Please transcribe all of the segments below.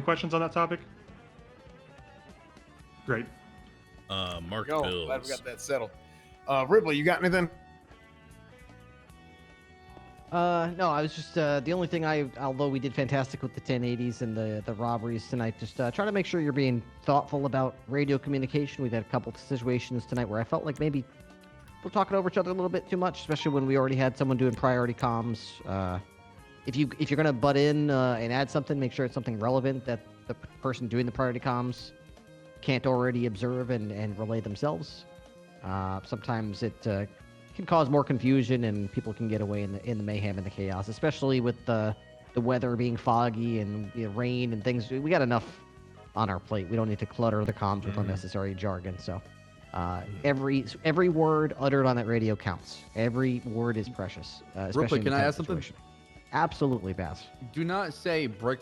questions on that topic? Great. Mark Go. Bills. Glad we got that settled. Ripley, you got anything? No, I was just the only thing although we did fantastic with the 1080s and the robberies tonight, just try to make sure you're being thoughtful about radio communication. We've had a couple of situations tonight where I felt like maybe we're talking over each other a little bit too much, especially when we already had someone doing priority comms. If you're gonna butt in and add something, make sure it's something relevant that the person doing the priority comms can't already observe and relay themselves. Sometimes it can cause more confusion and people can get away in the mayhem and the chaos, especially with the weather being foggy and rain and things. We got enough on our plate. We don't need to clutter the comms with unnecessary jargon. So every word uttered on that radio counts. Every word is precious. Ripley, can I ask something? Absolutely, Bass. Do not say brick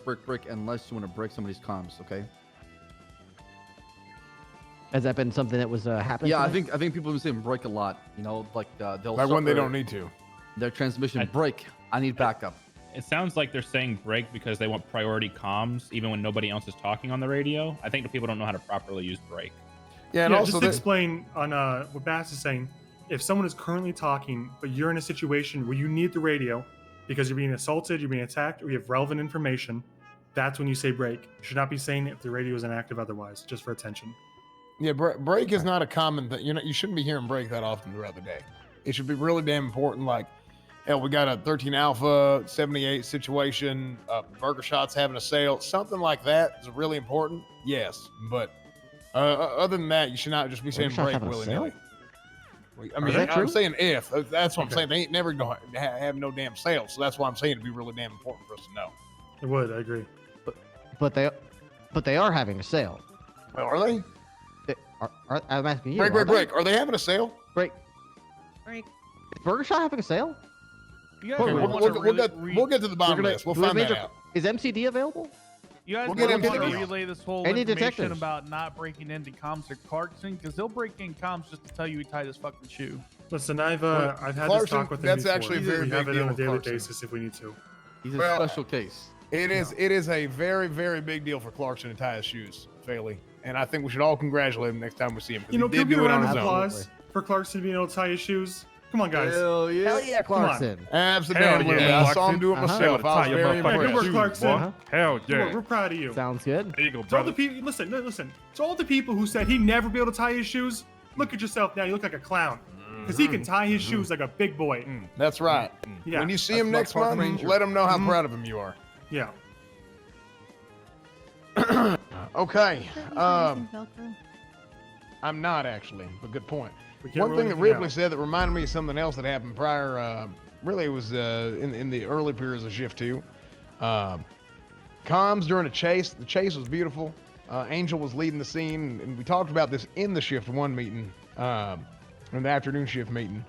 unless you want to break somebody's comms, okay? Has that been something that was happening? Yeah, tonight? I think people have been saying break a lot. You know, like they'll Like when they suffer don't need to. their transmission break. I need backup. It sounds like they're saying break because they want priority comms, even when nobody else is talking on the radio. I think the people don't know how to properly use break. Yeah, and Yeah, also just to explain on what Bass is saying. If someone is currently talking, but you're in a situation where you need the radio because you're being assaulted, you're being attacked, or you have relevant information, that's when you say break. You should not be saying it if the radio is inactive otherwise, just for attention. Yeah, break is not a common thing. You shouldn't be hearing break that often throughout the day. It should be really damn important. Like, hell, we got a 13 Alpha 78 situation. Burger Shot's having a sale. Something like that is really important. Yes, but other than that, you should not just be saying break willy nilly. I mean, I'm saying if. That's what I'm saying. They ain't never gonna have no damn sale. So that's why I'm saying it'd be really damn important for us to know. It would. I agree. But they are having a sale. Well, are they? I'm asking you. Break. Are they having a sale? Break. Is Burger Shot having a sale? You guys We'll get to the bottom of this. We'll find that out. Is MCD available? You guys We'll want get to MCD. relay this whole Any information detectives? about not breaking into comms at Clarkson? Because they'll break in comms just to tell you he tied his fucking shoe. Listen, I've had this Clarkson, talk with him that's before. actually a very We have big it deal on a with daily Clarkson. basis if we need to. He's a Well, special case. It is a very, very big deal for Clarkson to tie his shoes, Faley. And I think we should all congratulate him next time we see him. You know, he can did we do it get a on round his of own. applause for Clarkson being able to tie his shoes? Come on, guys. Hell yeah. Hell yeah, Clarkson. Absolutely. Hell yeah, I saw him do it myself. I was very Yeah, good work, impressed. Clarkson. Hell Good work. We're proud of you. Sounds good. There you go, To all brother. the people, listen. To all the people who said he'd never be able to tie his shoes, look at yourself now. You look like a clown because he can tie his shoes like a big boy. That's right. Yeah. When you see That's him my next Park month, Ranger. let him know how proud of him you are. Yeah. Okay. I'm not actually, but good point. We can't One rule thing that anything Ripley out. said that reminded me of something else that happened prior. Really, it was in the early periods of Shift 2. Comms during a chase. The chase was beautiful. Angel was leading the scene, and we talked about this in the Shift 1 meeting, in the afternoon shift meeting.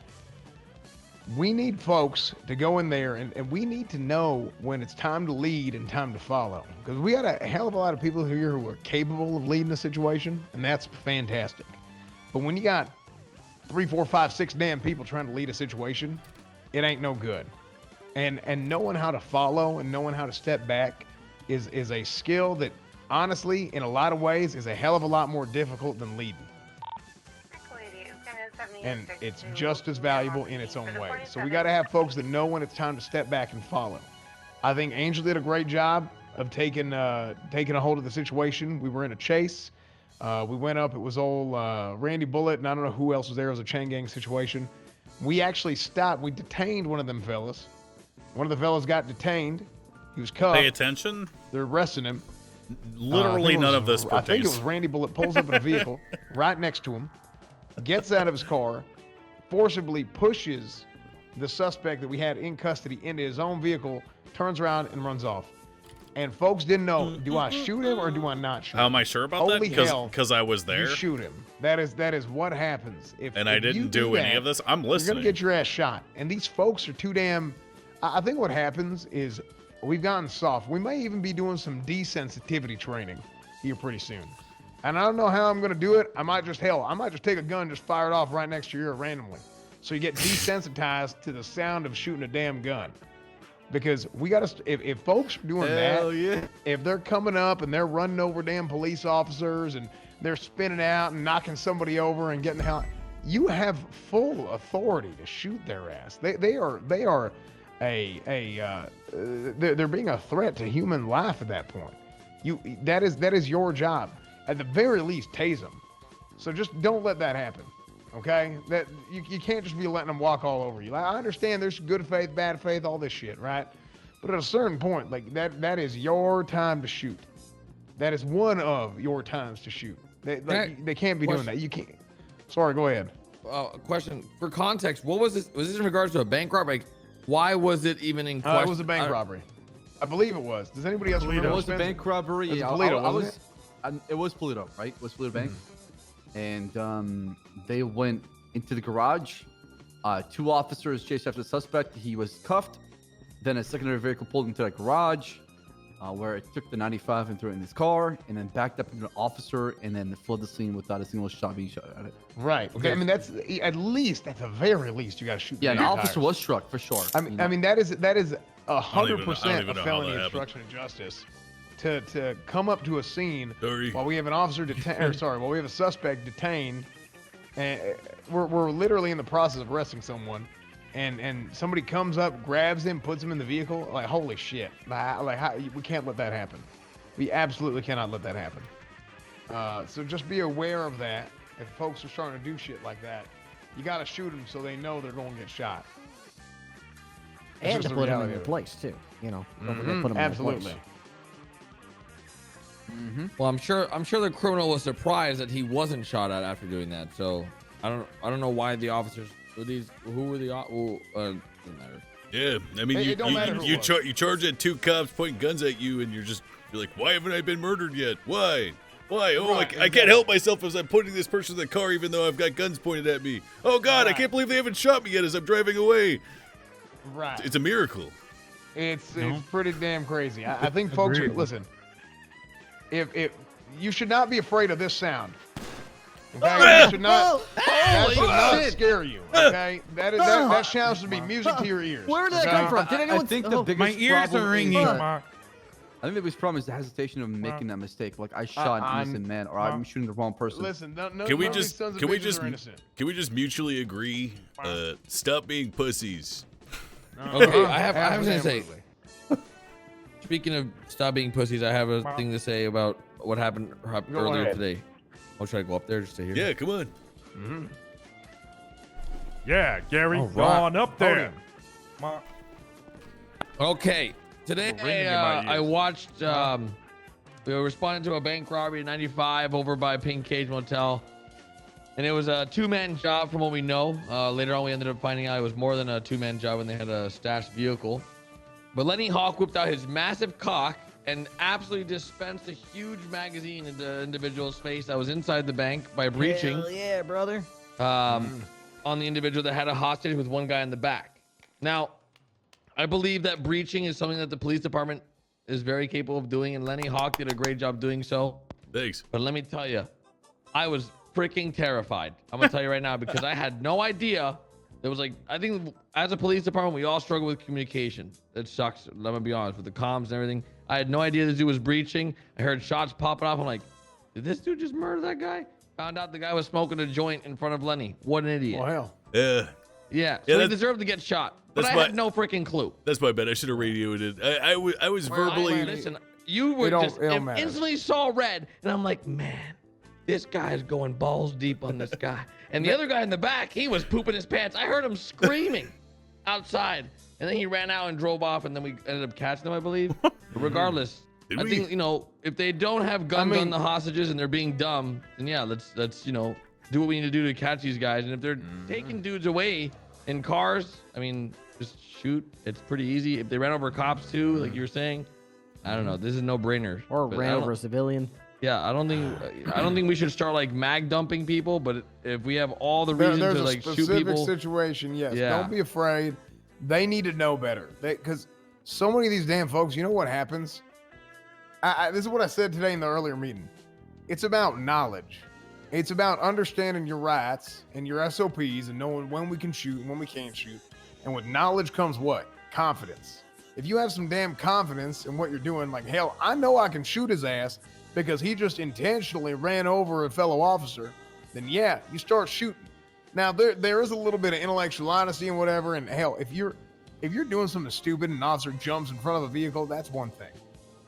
We need folks to go in there, and we need to know when it's time to lead and time to follow. Because we got a hell of a lot of people here who are capable of leading a situation, and that's fantastic. But when you got 3, 4, 5, 6 damn people trying to lead a situation, it ain't no good. And knowing how to follow and knowing how to step back is a skill that, honestly, in a lot of ways, is a hell of a lot more difficult than leading. And it's just as valuable in its own way. So we got to have folks that know when it's time to step back and follow. I think Angel did a great job of taking a hold of the situation. We were in a chase. We went up. It was old Randy Bullet, and I don't know who else was there. It was a chain gang situation. We actually stopped. We detained one of them fellas. One of the fellas got detained. He was cuffed. Pay attention. They're arresting him. Literally none of this I think it pertains. was Randy Bullet pulls up in a vehicle right next to him, gets out of his car, forcibly pushes the suspect that we had in custody into his own vehicle, turns around and runs off. And folks didn't know, do I shoot him or do I not shoot him? How am I sure about Holy that? hell, Because I was You there shoot him. That is what happens. and I if you didn't do any that, of this. I'm You're listening. gonna get your ass shot. And these folks are too damn. I think what happens is we've gotten soft. We may even be doing some desensitivity training here pretty soon. And I don't know how I'm gonna do it. I might just take a gun, just fire it off right next to your ear randomly, so you get desensitized to the sound of shooting a damn gun. because we got to. If folks are doing Hell that, yeah. if they're coming up and they're running over damn police officers and they're spinning out and knocking somebody over and getting the hell, you have full authority to shoot their ass. They are they're being a threat to human life at that point. That is your job. At the very least, tase them. So just don't let that happen. Okay? That you can't just be letting them walk all over you. Like, I understand there's good faith, bad faith, all this shit, right? But at a certain point, like that is your time to shoot. That is one of your times to shoot. They can't be doing that. You can't. Sorry, go ahead. Question for context. What was this? Was this in regards to a bank robbery? Like, why was it even in question? It was a bank robbery. I believe it was. Does anybody else remember? It was a Spencer? bank robbery. It was Yeah, Toledo, I wasn't was. It was Toledo, right? It was Toledo Bank. And they went into the garage. 2 officers chased after the suspect. He was cuffed. Then a secondary vehicle pulled into the garage, where it took the 95 and threw it in his car, and then backed up into an officer, and then fled the scene without a single shot being shot at it. Right. Okay. I mean, that's at least, at the very least, you got to shoot. Yeah, the an tires. officer was struck for sure. I mean, that is 100% I don't a even know how felony that obstruction of justice to come up to a scene Sorry. while we have an officer while we have a suspect detained, and we're literally in the process of arresting someone, and somebody comes up, grabs him, puts him in the vehicle. Like, holy shit! Like how, we can't let that happen. We absolutely cannot let that happen. So just be aware of that. If folks are starting to do shit like that, you got to shoot them so they know they're going to get shot. That's And just to the put them in reality their of it. place too. You know, don't forget to put them Absolutely. in their place. Well, I'm sure the criminal was surprised that he wasn't shot at after doing that. So I don't know why the officers who were the doesn't matter. Yeah, I mean, It don't matter who it was. you charge at 2 cops pointing guns at you, and you're like, why haven't I been murdered yet? Why? Oh, Right, I can't help myself as I'm putting this person in the car, even though I've got guns pointed at me. Oh God, I Right. can't believe they haven't shot me yet as I'm driving away. Right. It's a miracle. It's pretty damn crazy. I think folks should listen. If you should not be afraid of this sound. Okay? You should not. That should not scare you. Okay? That sounds to be music to your ears. Where did that okay? come from? Did I anyone? think the biggest My ears problem are ringing, is, Mark. I think the biggest problem is the hesitation of making that mistake. Like, I shot an innocent man, or I'm shooting the wrong person. Listen, no, Can we none of these just sons of can we bitches just are innocent. can we just mutually agree? Stop being pussies. Okay, I have something to say. Absolutely. Speaking of stop being pussies, I have a thing to say about what happened earlier ahead. today. I'll try to go up there just to hear. Yeah, come on. Yeah, Gary, All go right. on up there. Mark. Okay, today Ringing in my I ears. watched. We were responding to a bank robbery in 95 over by Pink Cage Motel, and it was a 2-man job from what we know. Later on, we ended up finding out it was more than a 2-man job, and they had a stashed vehicle. But Lenny Hawk whipped out his massive cock and absolutely dispensed a huge magazine into the individual's face that was inside the bank by breaching. Hell yeah, brother. On the individual that had a hostage with one guy in the back. Now, I believe that breaching is something that the police department is very capable of doing, and Lenny Hawk did a great job doing so. Thanks. But let me tell you, I was freaking terrified. I'm gonna tell you right now because I had no idea. There was I think as a police department, we all struggle with communication. It sucks. Let me be honest with the comms and everything. I had no idea this dude was breaching. I heard shots popping off. I'm like, did this dude just murder that guy? Found out the guy was smoking a joint in front of Lenny. What an idiot. Well, hell. Yeah, Yeah, Yeah, so he that's- deserved to get shot. But that's I why- had no freaking clue. that's my bad. I should have radioed it. I was verbally. Listen, you were It don't- just it don't matter. instantly saw red, and I'm like, man, this guy's going balls deep on this guy. And the other guy in the back, he was pooping his pants. I heard him screaming outside, and then he ran out and drove off, and then we ended up catching him, I believe. But regardless, Did I we? think if they don't have guns mean- on the hostages and they're being dumb, then yeah, let's do what we need to do to catch these guys. And if they're taking dudes away in cars, I mean, just shoot. It's pretty easy. If they ran over cops too, like you were saying, I don't know. This is no brainer. Or But ran I don't- over a civilian. Yeah, I don't think we should start mag dumping people. But if we have all the reason There's to a shoot specific people, situation. Yes. Yeah. Don't be afraid. They need to know better. Because so many of these damn folks, you know what happens? This is what I said today in the earlier meeting. It's about knowledge. It's about understanding your rights and your SOPs and knowing when we can shoot and when we can't shoot. And with knowledge comes what? Confidence. if you have some damn confidence in what you're doing, like, hell, I know I can shoot his ass because he just intentionally ran over a fellow officer, then yeah, you start shooting. Now, there is a little bit of intellectual honesty and whatever, and hell, if you're doing something stupid and an officer jumps in front of a vehicle, that's one thing,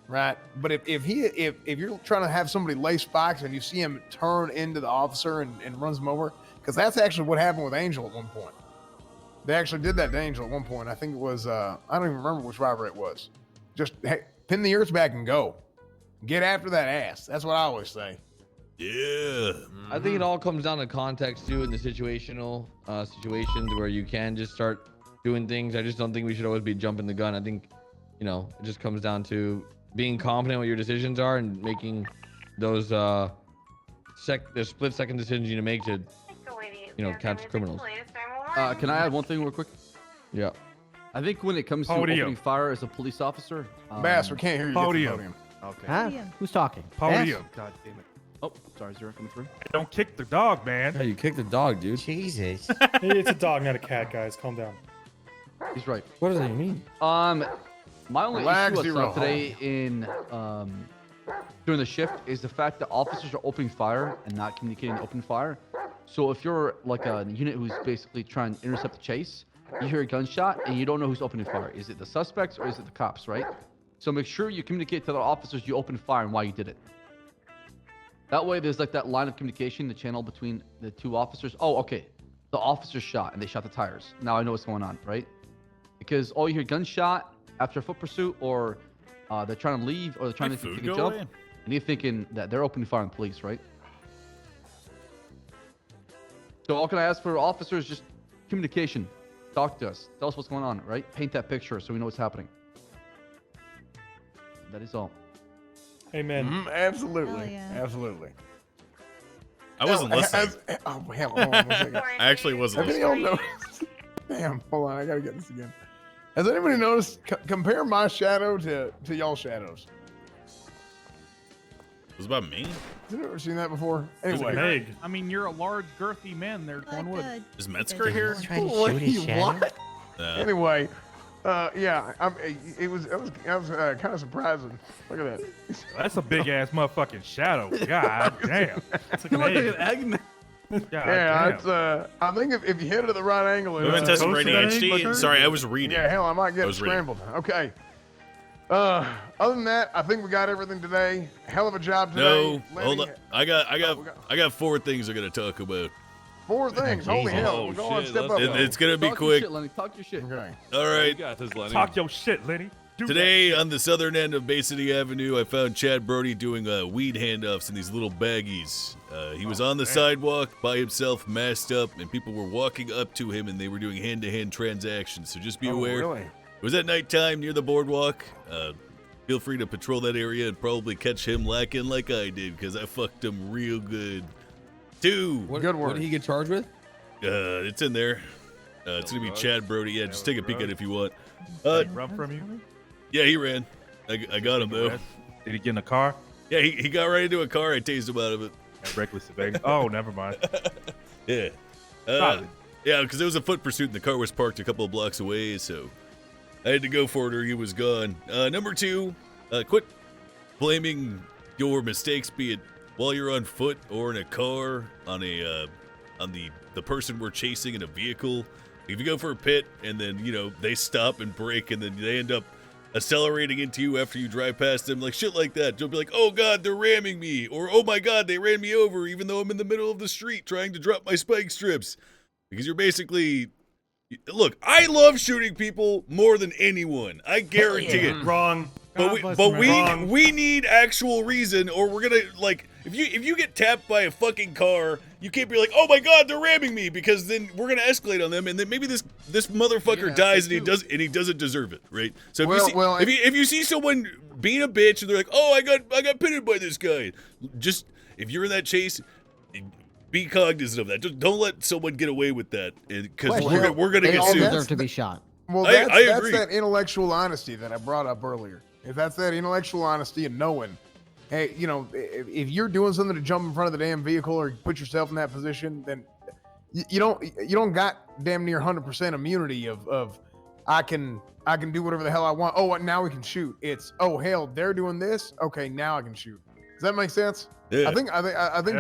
right? But if you're trying to have somebody lay spikes and you see him turn into the officer and runs him over, because that's actually what happened with Angel at one point. They actually did that to Angel at one point. I think it was, I don't even remember which robbery it was. Just pin the ears back and go. Get after that ass. That's what I always say. Yeah. I think it all comes down to context too in the situational situations where you can just start doing things. I just don't think we should always be jumping the gun. I think, it just comes down to being confident what your decisions are and making those the split second decisions you need to make to, catch criminals. Can I add one thing real quick? Yeah. I think when it comes to Podium. opening fire as a police officer, Bass, we can't hear you. Get the Podium. podium. Okay. Huh? Who's talking? Podium. God damn it. Oh, sorry, Zero coming through. Don't kick the dog, man. Hey, you kicked the dog, dude. Jesus. Hey, it's a dog, not a cat, guys. Calm down. He's right. What does that mean? My only Relax, issue I Zero. saw today in during the shift is the fact that officers are opening fire and not communicating open fire. So if you're like a unit who's basically trying to intercept the chase, you hear a gunshot and you don't know who's opening fire. Is it the suspects or is it the cops, right? So make sure you communicate to the officers you opened fire and why you did it. That way there's like that line of communication, the channel between the two officers. Oh, okay. The officer shot and they shot the tires. Now I know what's going on, right? Because all you hear gunshot after a foot pursuit, or they're trying to leave, or they're trying to take a jump, and you're thinking that they're opening fire on police, right? So all can I ask for officers? Just communication. Talk to us. Tell us what's going on, right? Paint that picture so we know what's happening. That is all. Amen. Absolutely. Hell yeah. Absolutely. I wasn't listening. Oh, hell, hold on 1 second. I actually wasn't Have any of listening. y'all noticed? Damn, hold on, I gotta get this again. Has anybody noticed? Compare my shadow to y'all's shadows. It was about me. Have you ever seen that before? There's a Anyway, Meg. I mean, you're a large, girthy man there, Cornwood. Is Metzger here? Trying to shoot his shadow? anyway, yeah, it was kind of surprising. Look at that. That's a big ass motherfucking shadow. God damn. It's like an egg. God Yeah, damn. it's I think if you hit it at the right angle, We went it's, to some Toast radio today, HD. Butcher? Sorry, I was reading. yeah, hell, I might I get was reading. scrambled. Okay. Other than that, I think we got everything today. Hell of a job today. No, hold on. Lenny. I got 4 things I'm gonna talk about. 4 things. Holy Jesus. hell. Go on, shit, step let's up. go. It's gonna be Talk your quick. shit, Lenny. Talk your shit. Okay. All right. You got this, Lenny. Talk your shit, Lenny. Do Today on the southern end of Bay City Avenue, I found Chad Brody doing weed handoffs in these little baggies. He was on the sidewalk by himself, masked up, and people were walking up to him and they were doing hand-to-hand transactions. So just be aware. Really? It was at nighttime near the boardwalk. Feel free to patrol that area and probably catch him lacking like I did, because I fucked him real good. 2. Good work. What did he get charged with? It's in there. It's gonna be Chad Brody. Yeah, just take a peek at it if you want. Did he run from you? Yeah, he ran. I got him though. Did he get in the car? Yeah, he got right into a car. I tased him out of it. Reckless abandon. Oh, never mind. Yeah. Solid. Yeah, because there was a foot pursuit and the car was parked a couple of blocks away, so I had to go for it or he was gone. Number 2, quit blaming your mistakes, be it while you're on foot or in a car, on the person we're chasing in a vehicle. If you go for a pit and then, they stop and brake and then they end up accelerating into you after you drive past them, like shit like that. Don't be like, oh God, they're ramming me, or oh my God, they ran me over even though I'm in the middle of the street trying to drop my spike strips. Because you're basically, look, I love shooting people more than anyone. I guarantee it. Wrong. But we need actual reason, or we're gonna like if you get tapped by a fucking car, you can't be like, oh my God, they're ramming me, because then we're gonna escalate on them, and then maybe this motherfucker dies and he doesn't deserve it, right? So if you see someone being a bitch and they're like, oh I got pitted by this guy, just if you're in that chase, be cognizant of that. Just don't let someone get away with that, because we're gonna They get all sued. deserve to be shot. Well, I that's agree. that intellectual honesty that I brought up earlier. If that's that intellectual honesty and knowing, hey, if you're doing something to jump in front of the damn vehicle or put yourself in that position, then you don't got damn near 100% immunity of I can do whatever the hell I want. Oh, now we can shoot. It's, oh hell, they're doing this. Okay, now I can shoot. Does that make sense? Yeah. I think Hell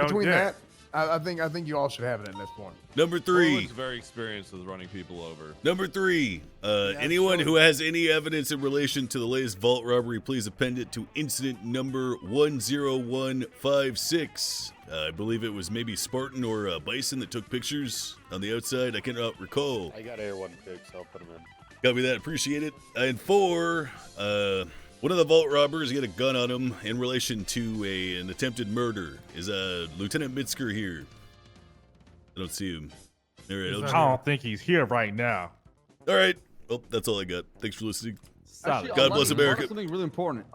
between yeah. that, I think you all should have it at this point. Number 3. Corwin's very experienced with running people over. Number 3. Anyone who has any evidence in relation to the latest vault robbery, please append it to incident number 10156. I believe it was maybe Spartan or Bison that took pictures on the outside. I cannot recall. I got Air 1 pics. I'll put them in. Copy that. Appreciate it. And 4. One of the vault robbers got a gun on him in relation to an attempted murder. Is Lieutenant Mitzker here? I don't see him. All right, I don't think he's here right now. all right. Well, that's all I got. Thanks for listening. Solid. God bless America. Something really important.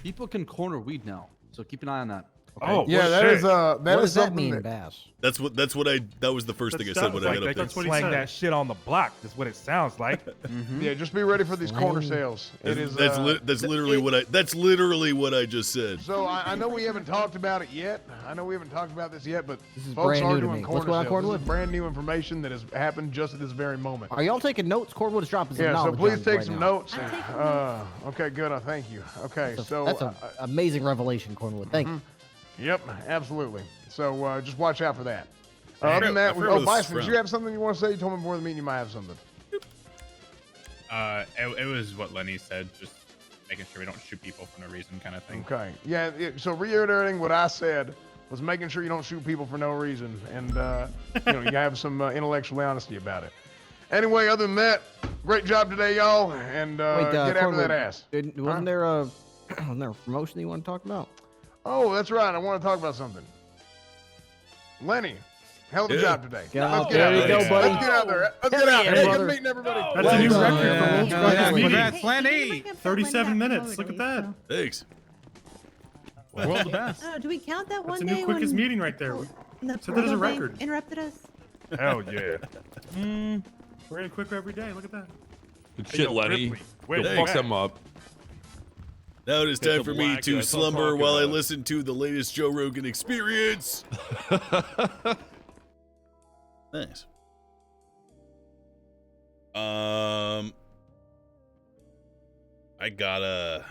People can corner weed now, so keep an eye on that. Okay? Oh, Yeah, well, that shit. is that what is does that something mean, Bass? That was the first thing I said when I Like got they up can there. what he slang said. that shit on the block. That's what it sounds like. Yeah, just be ready for these corner sales. It is. That's literally what I just said. So I know we haven't talked about it yet. I know we haven't talked about this yet, but This is folks brand are new to doing me. corner What's going on, sales. This Cornwood? is brand new information that has happened just at this very moment. Are y'all taking notes? Cornwood is dropping some Yeah, so knowledge please on you take right some now. notes. I'm taking notes. Okay, good. I thank you. Okay, so That's an amazing revelation, Cornwood. Thank you. yep, absolutely. So just watch out for that. I Other than that, forgot where this Bison, is did from. you have something you want to say? You told me before the meeting you might have something. It was what Lenny said, just making sure we don't shoot people for no reason, kind of thing. Okay. Yeah. So reiterating what I said was making sure you don't shoot people for no reason, and you have some intellectual honesty about it. Anyway, other than that, great job today, y'all, and get after Cornwood, that ass. Wasn't there a promotion that you want to talk about? Oh, that's right. I want to talk about something. Lenny, hell of a Yeah. job today. Get out Let's get there. out There you there. go, buddy. Let's get out there. Let's get out yeah, there. Hey, brother. good meeting everybody. That's a new Well record done. for World's Yeah, Quickest meeting. congrats, Hey, Lenny. did we make a 37 Flint minutes. back Look at already, that. Thanks. World the best. so- Oh, do we count that one That's a day new quickest when meeting right there. the Set that as a Portal Bank record. interrupted us? Hell yeah. We're getting quicker every day. Look at that. Good Hey, shit, yo, Lenny. Ripley, way Go to fuck back. them up. Now it is Get time the for me black to guy, that's what I'm slumber talking while I about. listen to the latest Joe Rogan Experience. Nice. I gotta.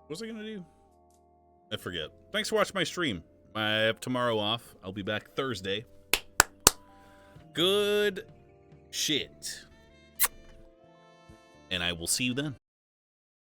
What was I gonna do? I forget. Thanks for watching my stream. I have tomorrow off. I'll be back Thursday. Good shit. And I will see you then.